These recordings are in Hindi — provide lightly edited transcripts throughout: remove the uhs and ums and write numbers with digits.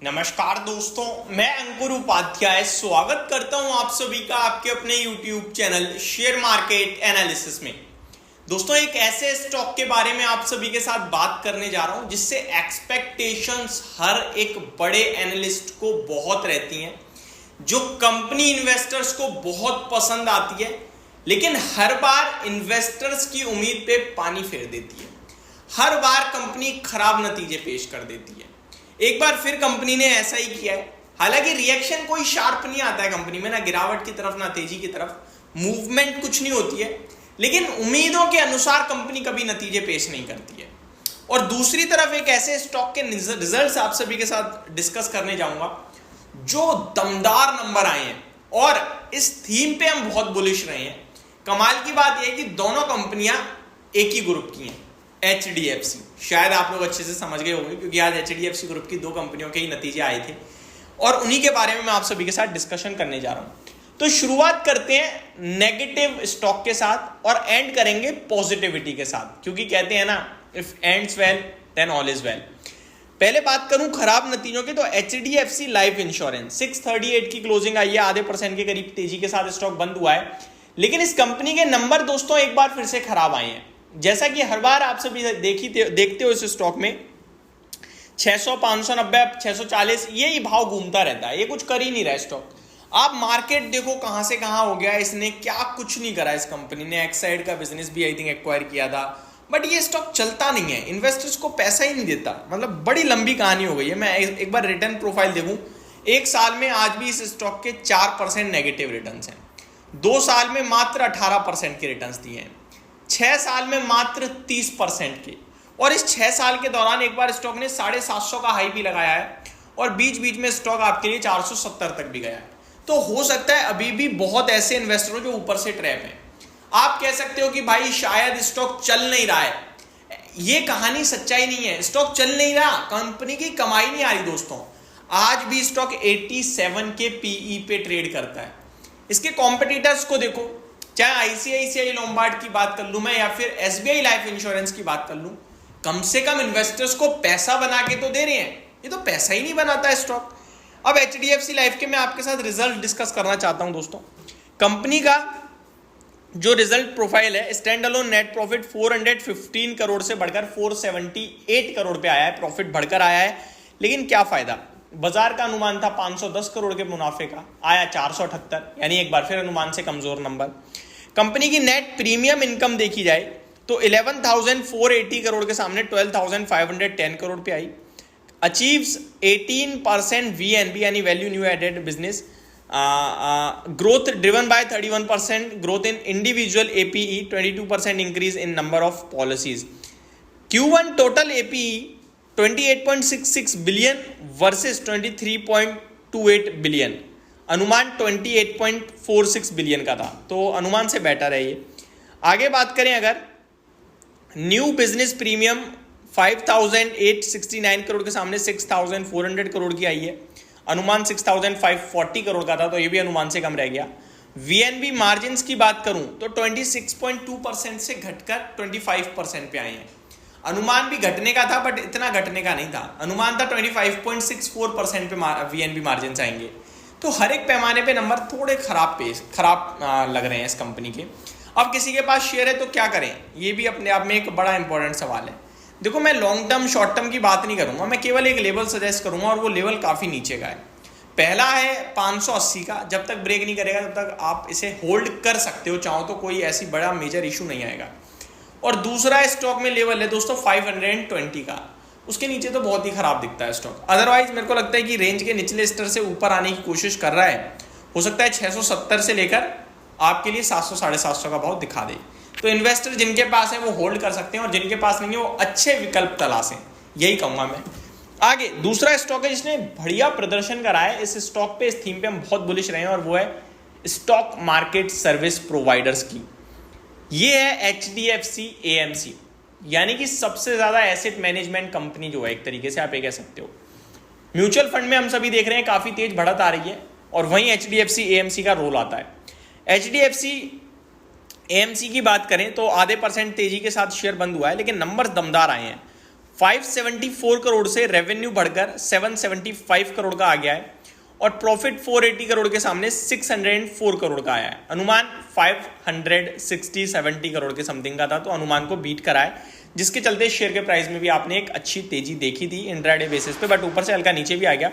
नमस्कार दोस्तों, मैं अंकुर उपाध्याय स्वागत करता हूं आप सभी का आपके अपने YouTube channel share market analysis में। दोस्तों, एक ऐसे स्टॉक के बारे में आप सभी के साथ बात करने जा रहा हूं जिससे एक्सपेक्टेशंस हर एक बड़े एनालिस्ट को बहुत रहती हैं, जो कंपनी इन्वेस्टर्स को बहुत पसंद आती है, लेकिन हर बार इन्वेस्टर्स की उम्मीद पे पानी फेर देती है। हर बार कंपनी खराब नतीजे पेश कर देती है। एक बार फिर कंपनी ने ऐसा ही किया है। हालांकि रिएक्शन कोई शार्प नहीं आता है कंपनी में, ना गिरावट की तरफ ना तेजी की तरफ, मूवमेंट कुछ नहीं होती है, लेकिन उम्मीदों के अनुसार कंपनी कभी नतीजे पेश नहीं करती है। और दूसरी तरफ एक ऐसे स्टॉक के रिजल्ट्स आप सभी के साथ डिस्कस करने जाऊंगा जो दमदार नंबर आए हैं, और इस थीम पे हम बहुत बुलिश रहे हैं। कमाल की बात यह है कि दोनों कंपनियां एक ही ग्रुप की हैं, HDFC। शायद आप लोग अच्छे से समझ गए होंगे क्योंकि आज HDFC ग्रुप की दो कंपनियों के ही नतीजे आए थे और उन्हीं के बारे में मैं आप सभी के साथ डिस्कशन करने जा रहा हूं। तो शुरुआत करते हैं नेगेटिव स्टॉक के साथ और एंड करेंगे पॉजिटिविटी के साथ, क्योंकि कहते हैं ना, if ends well then all is well. पहले बात करूं खराब नतीजों की, तो HDFC लाइफ इंश्योरेंस 638 की क्लोजिंग आई है, आधे % के करीब तेजी के साथ स्टॉक बंद हुआ है, लेकिन इस कंपनी के नंबर दोस्तों एक बार फिर से खराब आए हैं। जैसा कि हर बार आप सभी देखते हो इस स्टॉक में 600, 590, 640 यही भाव घूमता रहता है, ये कुछ कर ही नहीं रहा स्टॉक। आप मार्केट देखो कहां से कहां हो गया, इसने क्या कुछ नहीं करा। इस कंपनी ने एक्साइड का बिजनेस भी आई थिंक एक्वायर किया था, बट ये स्टॉक चलता नहीं है, इन्वेस्टर्स को पैसा ही नहीं देता। मतलब बड़ी लंबी कहानी हो गई है। मैं एक बार रिटर्न प्रोफाइल देखूं, एक साल में आज भी इस स्टॉक के 4% नेगेटिव रिटर्न हैं, 2 साल में मात्र 18% के रिटर्न दिए हैं, 6 साल में मात्र 30% के, और इस 6 साल के दौरान एक बार स्टॉक ने 750 का हाई भी लगाया है और बीच बीच में स्टॉक आपके लिए 470 तक भी गया है। तो हो सकता है अभी भी बहुत ऐसे इन्वेस्टर हो जो ऊपर से ट्रैप हैं। आप कह सकते हो कि भाई शायद स्टॉक चल नहीं रहा है, ये कहानी सच्चाई नहीं है। स्टॉक चल नहीं रहा, कंपनी की कमाई नहीं आ रही दोस्तों। आज भी स्टॉक 87 के PE पे ट्रेड करता है। इसके कॉम्पिटिटर्स को देखो, चाहे ICICI लोम्बार्ड की बात कर लूं मैं या फिर SBI लाइफ इंश्योरेंस की बात कर लूं, कम से कम इन्वेस्टर्स को पैसा बना के तो दे रहे हैं, ये तो पैसा ही नहीं बनाता है स्टॉक। अब HDFC लाइफ के मैं आपके साथ रिजल्ट डिस्कस करना चाहता हूं दोस्तों। कंपनी का जो रिजल्ट प्रोफाइल है, stand alone net profit 415 crore से बढ़कर 478 करोड़ पे आया है, प्रॉफिट बढ़कर आया है, लेकिन क्या फायदा। बाजार का अनुमान था 510 करोड़ के मुनाफे का, आया 478, यानी एक बार फिर अनुमान से कमजोर नंबर। कंपनी की नेट प्रीमियम इनकम देखी जाए तो 11,480 करोड़ के सामने 12,510 करोड़ पे आई। अचीव्स 18% VNB यानी value new added business growth driven by 31% growth in individual APE, 22% increase in number of policies. Q1 total APE 28.66 billion versus 23.28 billion, अनुमान 28.46 बिलियन का था, तो अनुमान से बेटर है ये। आगे बात करें अगर, न्यू बिजनेस प्रीमियम 5,869 करोड़ के सामने 6,400 करोड़ की आई है, अनुमान 6,540 करोड़ का था, तो ये भी अनुमान से कम रह गया। VNB मार्जिन की बात करूं तो 26.2% से घटकर 25% पे आए हैं। अनुमान भी घटने का था बट इतना घटने का नहीं था, अनुमान था 25.64% पे VNB मार्जिन आएंगे। तो हर एक पैमाने पे नंबर थोड़े खराब लग रहे हैं इस कंपनी के। अब किसी के पास शेयर है तो क्या करें, ये भी अपने आप में एक बड़ा इंपॉर्टेंट सवाल है। देखो, मैं लॉन्ग टर्म शॉर्ट टर्म की बात नहीं करूंगा, मैं केवल एक लेवल सजेस्ट करूंगा और वो लेवल काफ़ी नीचे का है। पहला है 580 का, जब तक ब्रेक नहीं करेगा तब तक आप इसे होल्ड कर सकते हो, चाहो तो कोई ऐसी बड़ा मेजर इशू नहीं आएगा। और दूसरा स्टॉक में लेवल है दोस्तों 520 का, उसके नीचे तो बहुत ही खराब दिखता है स्टॉक। अदरवाइज मेरे को लगता है कि रेंज के निचले स्तर से ऊपर आने की कोशिश कर रहा है, हो सकता है 670 से लेकर आपके लिए 700 750 का भाव दिखा दे। तो इन्वेस्टर जिनके पास है वो होल्ड कर सकते हैं और जिनके पास नहीं है वो अच्छे विकल्प तलाशें, यही कहूंगा मैं। आगे दूसरा स्टॉक है जिसने बढ़िया प्रदर्शन करा है, इस स्टॉक पे, इस थीम पे हम बहुत बुलिश रहे हैं, और वो है स्टॉक मार्केट सर्विस प्रोवाइडर्स की। ये है HDFC AMC, यानी कि सबसे ज्यादा एसेट मैनेजमेंट कंपनी जो है, एक तरीके से आप ये कह सकते हो। म्यूचुअल फंड में हम सभी देख रहे हैं काफी तेज बढ़त आ रही है, और वहीं HDFC AMC का रोल आता है। HDFC AMC की बात करें तो आधे % तेजी के साथ शेयर बंद हुआ है, लेकिन नंबर्स दमदार आए हैं। 574 करोड़ से रेवेन्यू बढ़कर 775 करोड़ का आ गया है और प्रॉफिट 480 करोड़ के सामने 604 करोड़ का आया है। अनुमान 560-70 करोड़ के समथिंग का था, तो अनुमान को बीट करा है, जिसके चलते शेयर के प्राइस में भी आपने एक अच्छी तेजी देखी थी इंट्राडे बेसिस पे, बट ऊपर से हल्का नीचे भी आ गया।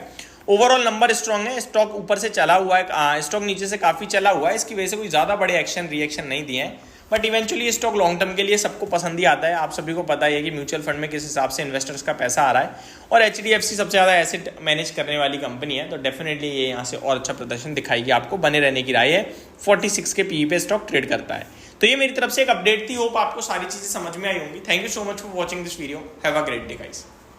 ओवरऑल नंबर स्ट्रांग है, स्टॉक ऊपर से चला हुआ है, स्टॉक नीचे से काफी चला हुआ है, इसकी वजह से कोई ज्यादा बड़े एक्शन रिएक्शन नहीं दिए हैं, बट इवेंचुअली ये स्टॉक लॉन्ग टर्म के लिए सबको पसंद ही आता है। आप सभी को पता है कि म्यूचुअल फंड में किस हिसाब से इन्वेस्टर्स का पैसा आ रहा है, और HDFC सबसे ज़्यादा एसेट मैनेज करने वाली कंपनी है, तो डेफिनेटली ये यहाँ से और अच्छा प्रदर्शन दिखाएगी, आपको बने रहने की राय है। 46 के PE पे स्टॉक ट्रेड करता है। तो ये मेरी तरफ से एक अपडेट थी, होप आपको सारी चीज़ें समझ में आई होंगी। Thank you so much for watching this video, have a great day guys.